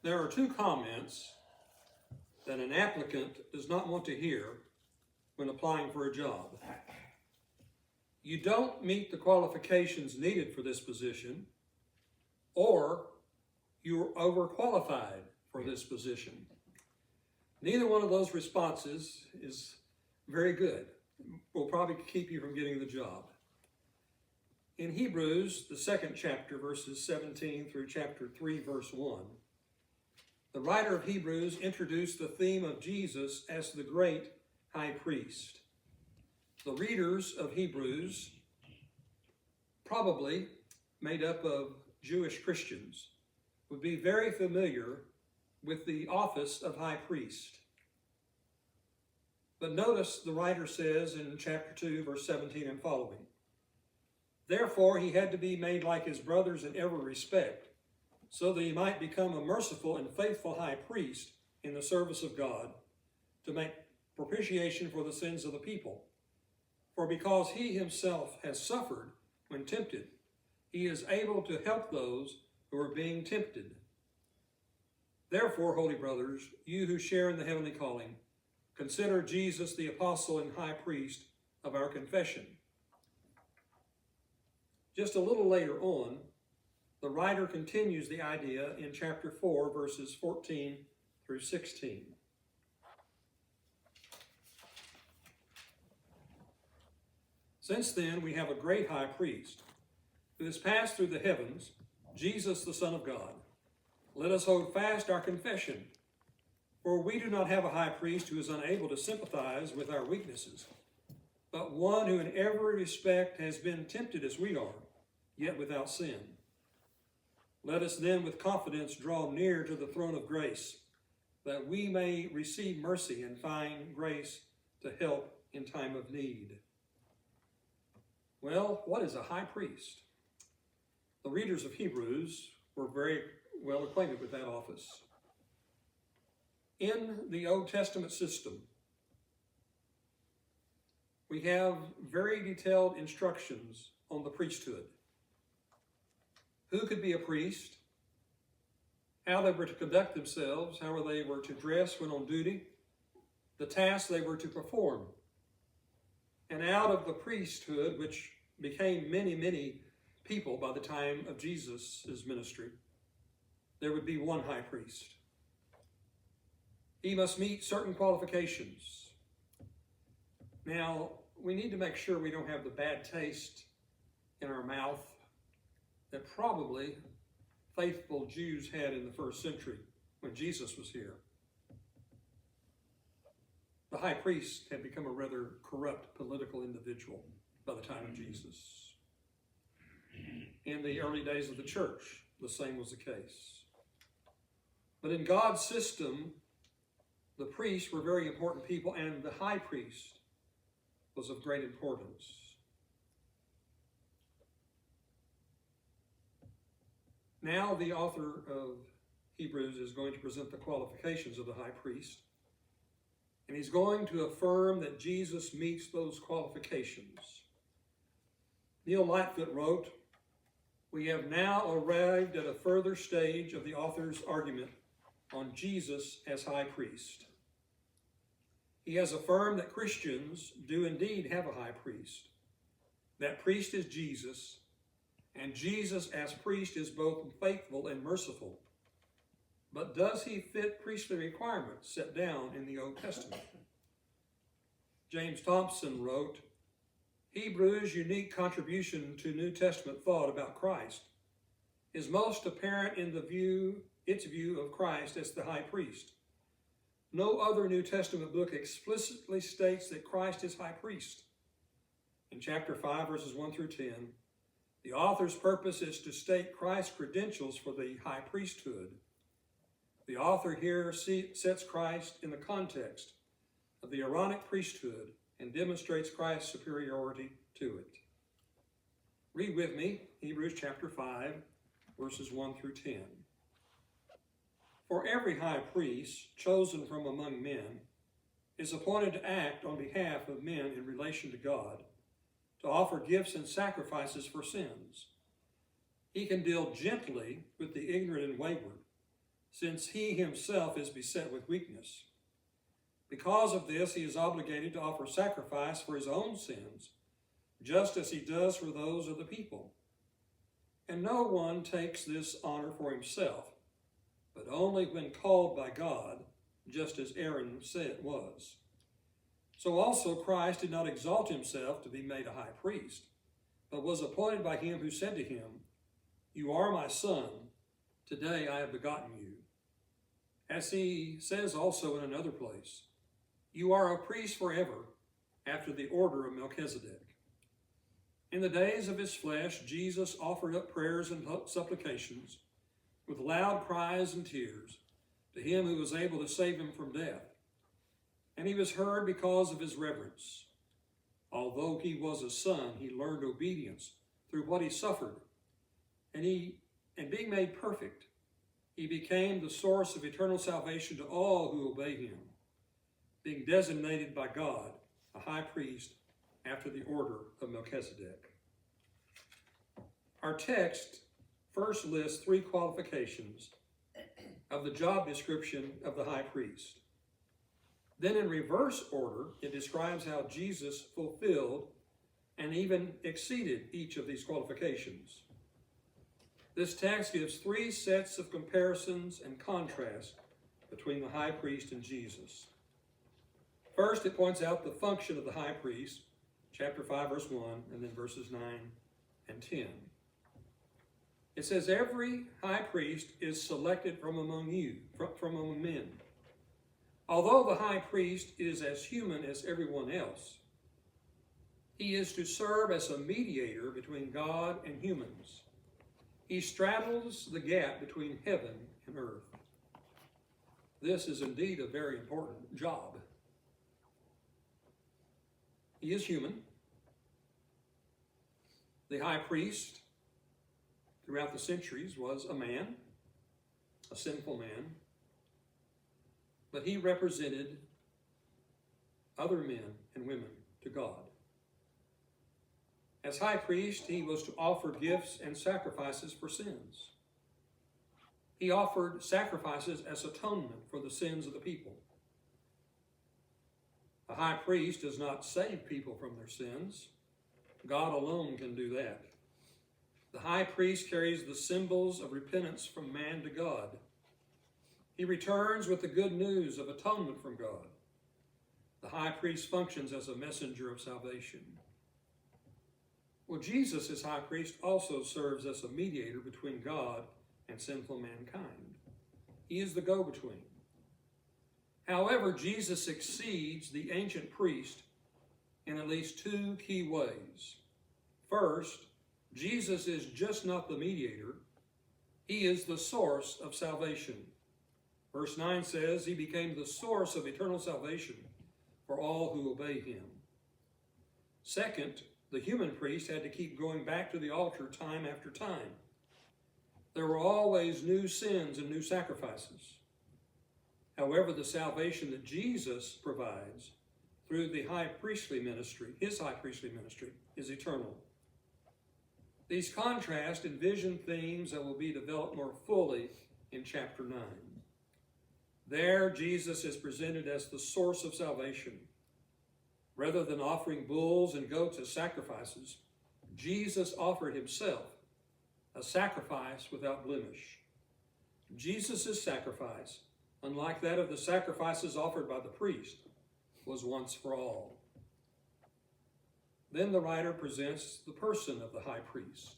There are two comments that an applicant does not want to hear when applying for a job. You don't meet the qualifications needed for this position, or you're overqualified for this position. Neither one of those responses is very good. Will probably keep you from getting the job. In Hebrews, the 2nd chapter, verses 17 through chapter 3, verse 1, the writer of Hebrews introduced the theme of Jesus as the great high priest. The readers of Hebrews, probably made up of Jewish Christians, would be very familiar with the office of high priest. But notice the writer says in chapter 2, verse 17 and following, "Therefore he had to be made like his brothers in every respect, so that he might become a merciful and faithful high priest in the service of God, to make propitiation for the sins of the people. For because he himself has suffered when tempted, he is able to help those who are being tempted. Therefore, holy brothers, you who share in the heavenly calling, consider Jesus the apostle and high priest of our confession." Just a little later on, the writer continues the idea in chapter 4, verses 14 through 16. "Since then we have a great high priest, who has passed through the heavens, Jesus the Son of God. Let us hold fast our confession, for we do not have a high priest who is unable to sympathize with our weaknesses, but one who in every respect has been tempted as we are, yet without sin. Let us then with confidence draw near to the throne of grace, that we may receive mercy and find grace to help in time of need." Well, what is a high priest? The readers of Hebrews were very well acquainted with that office. In the Old Testament system, we have very detailed instructions on the priesthood. Who could be a priest, how they were to conduct themselves, how they were to dress when on duty, the tasks they were to perform. And out of the priesthood, which became many, many people by the time of Jesus' ministry, there would be one high priest. He must meet certain qualifications. Now, we need to make sure we don't have the bad taste in our mouth that probably faithful Jews had in the first century when Jesus was here. The high priest had become a rather corrupt political individual by the time of Jesus. In the early days of the church, the same was the case. But in God's system, the priests were very important people, and the high priest was of great importance. Now the author of Hebrews is going to present the qualifications of the high priest, and he's going to affirm that Jesus meets those qualifications. Neil Lightfoot wrote, "We have now arrived at a further stage of the author's argument on Jesus as high priest. He has affirmed that Christians do indeed have a high priest. That priest is Jesus, and Jesus as priest is both faithful and merciful. But does he fit priestly requirements set down in the Old Testament?" James Thompson wrote, "Hebrews' unique contribution to New Testament thought about Christ is most apparent in its view of Christ as the high priest. No other New Testament book explicitly states that Christ is high priest. In chapter 5, verses 1 through 10, the author's purpose is to state Christ's credentials for the high priesthood. The author here sets Christ in the context of the Aaronic priesthood and demonstrates Christ's superiority to it." Read with me Hebrews chapter 5, verses 1 through 10. "For every high priest chosen from among men is appointed to act on behalf of men in relation to God, to offer gifts and sacrifices for sins. He can deal gently with the ignorant and wayward, since he himself is beset with weakness. Because of this, he is obligated to offer sacrifice for his own sins, just as he does for those of the people. And no one takes this honor for himself, but only when called by God, just as Aaron said was. So also Christ did not exalt himself to be made a high priest, but was appointed by him who said to him, "You are my son, today I have begotten you." As he says also in another place, "You are a priest forever, after the order of Melchizedek." In the days of his flesh, Jesus offered up prayers and supplications with loud cries and tears to him who was able to save him from death. And he was heard because of his reverence. Although he was a son, he learned obedience through what he suffered. And being made perfect, he became the source of eternal salvation to all who obey him, being designated by God a high priest after the order of Melchizedek. Our text first lists three qualifications of the job description of the high priest. Then in reverse order, it describes how Jesus fulfilled and even exceeded each of these qualifications. This text gives three sets of comparisons and contrasts between the high priest and Jesus. First, it points out the function of the high priest, chapter 5, verse 1, and then verses 9 and 10. It says, "Every high priest is selected from among you, from among men. Although the high priest is as human as everyone else, he is to serve as a mediator between God and humans. He straddles the gap between heaven and earth. This is indeed a very important job. He is human. The high priest throughout the centuries was a man, a sinful man, but he represented other men and women to God. As high priest, he was to offer gifts and sacrifices for sins. He offered sacrifices as atonement for the sins of the people. A high priest does not save people from their sins. God alone can do that. The high priest carries the symbols of repentance from man to God. He returns with the good news of atonement from God. The high priest functions as a messenger of salvation. Well, Jesus, as high priest, also serves as a mediator between God and sinful mankind. He is the go-between. However, Jesus exceeds the ancient priest in at least two key ways. First, Jesus is just not the mediator. He is the source of salvation. Verse 9 says, he became the source of eternal salvation for all who obey him. Second, the human priest had to keep going back to the altar time after time. There were always new sins and new sacrifices. However, the salvation that Jesus provides through the high priestly ministry, his high priestly ministry, is eternal. These contrast envision themes that will be developed more fully in chapter 9. There, Jesus is presented as the source of salvation. Rather than offering bulls and goats as sacrifices, Jesus offered himself, a sacrifice without blemish. Jesus' sacrifice, unlike that of the sacrifices offered by the priest, was once for all. Then the writer presents the person of the high priest.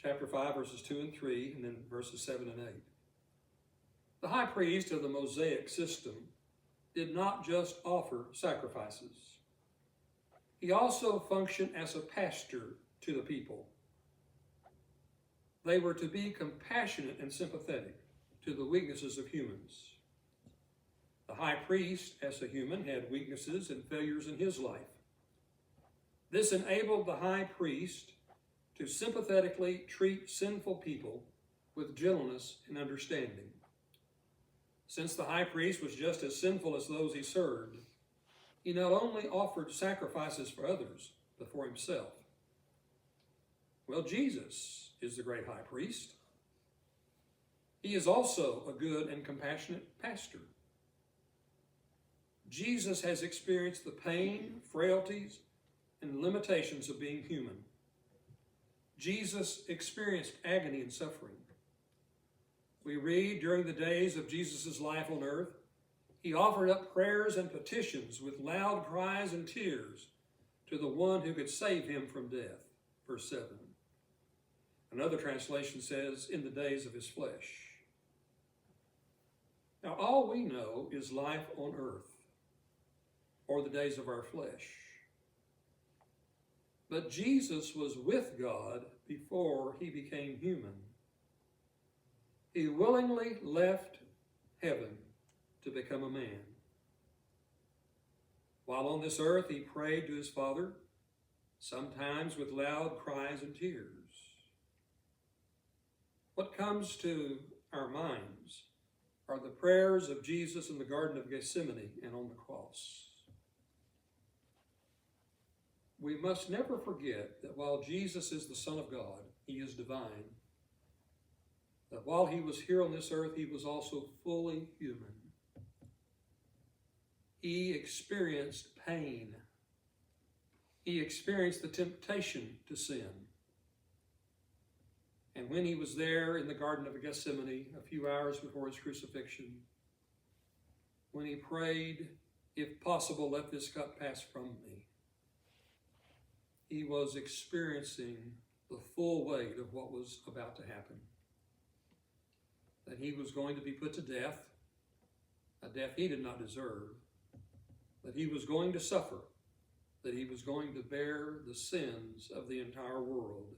Chapter 5, verses 2 and 3, and then verses 7 and 8. The high priest of the Mosaic system did not just offer sacrifices. He also functioned as a pastor to the people. They were to be compassionate and sympathetic to the weaknesses of humans. The high priest, as a human, had weaknesses and failures in his life. This enabled the high priest to sympathetically treat sinful people with gentleness and understanding. Since the high priest was just as sinful as those he served, he not only offered sacrifices for others, but for himself. Well, Jesus is the great high priest. He is also a good and compassionate pastor. Jesus has experienced the pain, frailties, and limitations of being human. Jesus experienced agony and suffering. We read during the days of Jesus' life on earth, he offered up prayers and petitions with loud cries and tears to the one who could save him from death. Verse 7. Another translation says, in the days of his flesh. Now, all we know is life on earth, or the days of our flesh. But Jesus was with God before he became human. He willingly left heaven to become a man. While on this earth, he prayed to his Father, sometimes with loud cries and tears. What comes to our minds are the prayers of Jesus in the Garden of Gethsemane and on the cross. We must never forget that while Jesus is the Son of God, he is divine. That while he was here on this earth, he was also fully human. He experienced pain. He experienced the temptation to sin. And when he was there in the Garden of Gethsemane, a few hours before his crucifixion, when he prayed, if possible, let this cup pass from me, he was experiencing the full weight of what was about to happen. That he was going to be put to death, a death he did not deserve, that he was going to suffer, that he was going to bear the sins of the entire world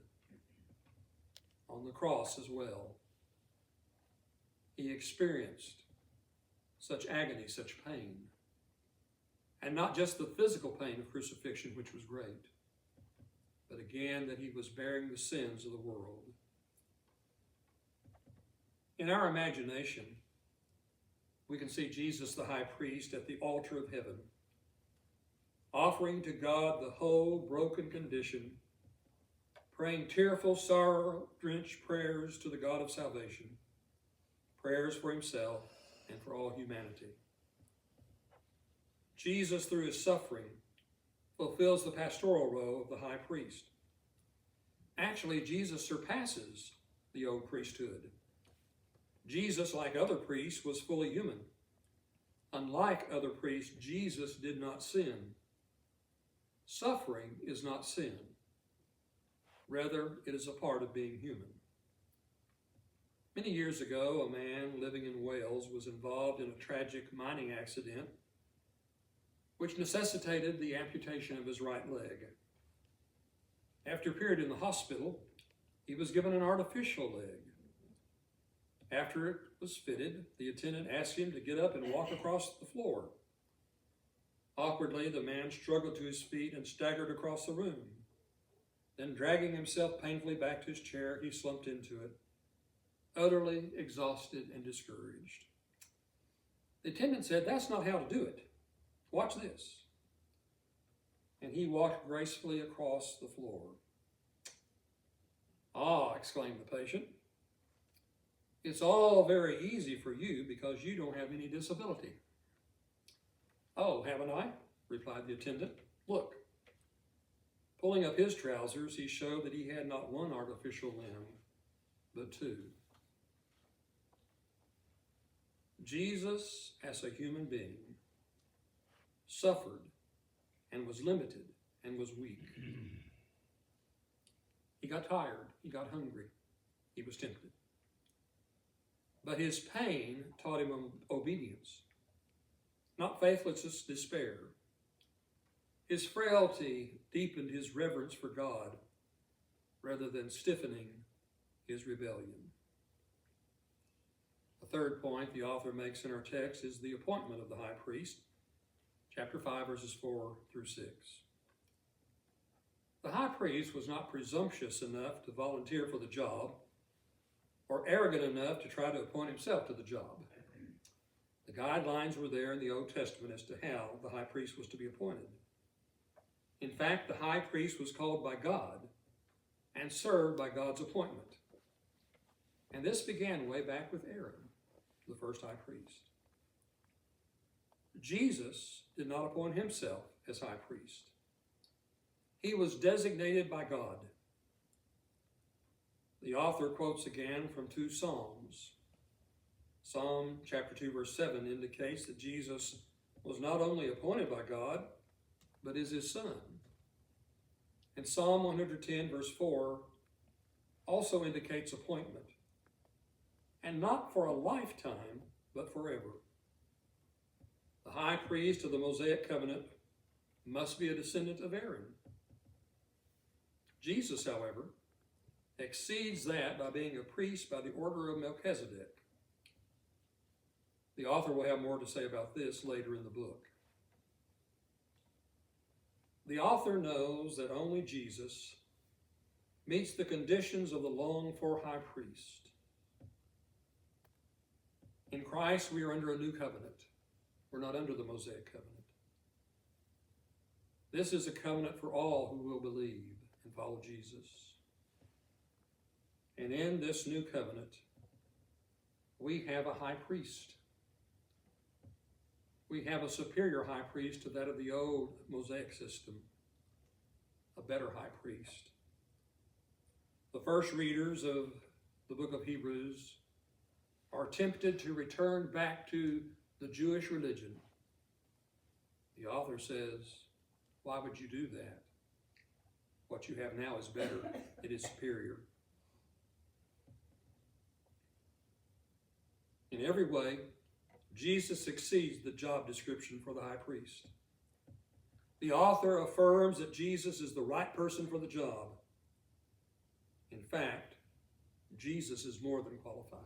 on the cross as well. He experienced such agony, such pain, and not just the physical pain of crucifixion, which was great, but again that he was bearing the sins of the world. In our imagination, we can see Jesus the high priest at the altar of heaven, offering to God the whole broken condition, praying tearful, sorrow-drenched prayers to the God of salvation, prayers for himself and for all humanity. Jesus, through his suffering, fulfills the pastoral role of the high priest. Actually, Jesus surpasses the old priesthood. Jesus, like other priests, was fully human. Unlike other priests, Jesus did not sin. Suffering is not sin. Rather, it is a part of being human. Many years ago, a man living in Wales was involved in a tragic mining accident which necessitated the amputation of his right leg. After a period in the hospital, he was given an artificial leg. After it was fitted, the attendant asked him to get up and walk across the floor. Awkwardly, the man struggled to his feet and staggered across the room. Then, dragging himself painfully back to his chair, he slumped into it, utterly exhausted and discouraged. The attendant said, "That's not how to do it. Watch this." And he walked gracefully across the floor. "Ah," exclaimed the patient, "it's all very easy for you because you don't have any disability." "Oh, haven't I?" replied the attendant. "Look." Pulling up his trousers, he showed that he had not one artificial limb, but two. Jesus, as a human being, suffered and was limited and was weak. He got tired, he got hungry, he was tempted. But his pain taught him obedience, not faithlessness, despair. His frailty deepened his reverence for God rather than stiffening his rebellion. The third point the author makes in our text is the appointment of the high priest, chapter 5, verses 4 through 6. The high priest was not presumptuous enough to volunteer for the job or arrogant enough to try to appoint himself to the job. The guidelines were there in the Old Testament as to how the high priest was to be appointed. In fact, the high priest was called by God and served by God's appointment. And this began way back with Aaron, the first high priest. Jesus did not appoint himself as high priest. He was designated by God. The author quotes again from 2 Psalms. Psalm chapter 2 verse 7 indicates that Jesus was not only appointed by God, but is his son. And Psalm 110 verse 4 also indicates appointment. And not for a lifetime, but forever. The high priest of the Mosaic covenant must be a descendant of Aaron. Jesus, however, exceeds that by being a priest by the order of Melchizedek. The author will have more to say about this later in the book. The author knows that only Jesus meets the conditions of the longed-for high priest. In Christ, we are under a new covenant. We're not under the Mosaic covenant. This is a covenant for all who will believe and follow Jesus. And in this new covenant, we have a high priest. We have a superior high priest to that of the old Mosaic system, a better high priest. The first readers of the book of Hebrews are tempted to return back to the Jewish religion. The author says, why would you do that? What you have now is better. It is superior. In every way, Jesus exceeds the job description for the high priest. The author affirms that Jesus is the right person for the job. In fact, Jesus is more than qualified.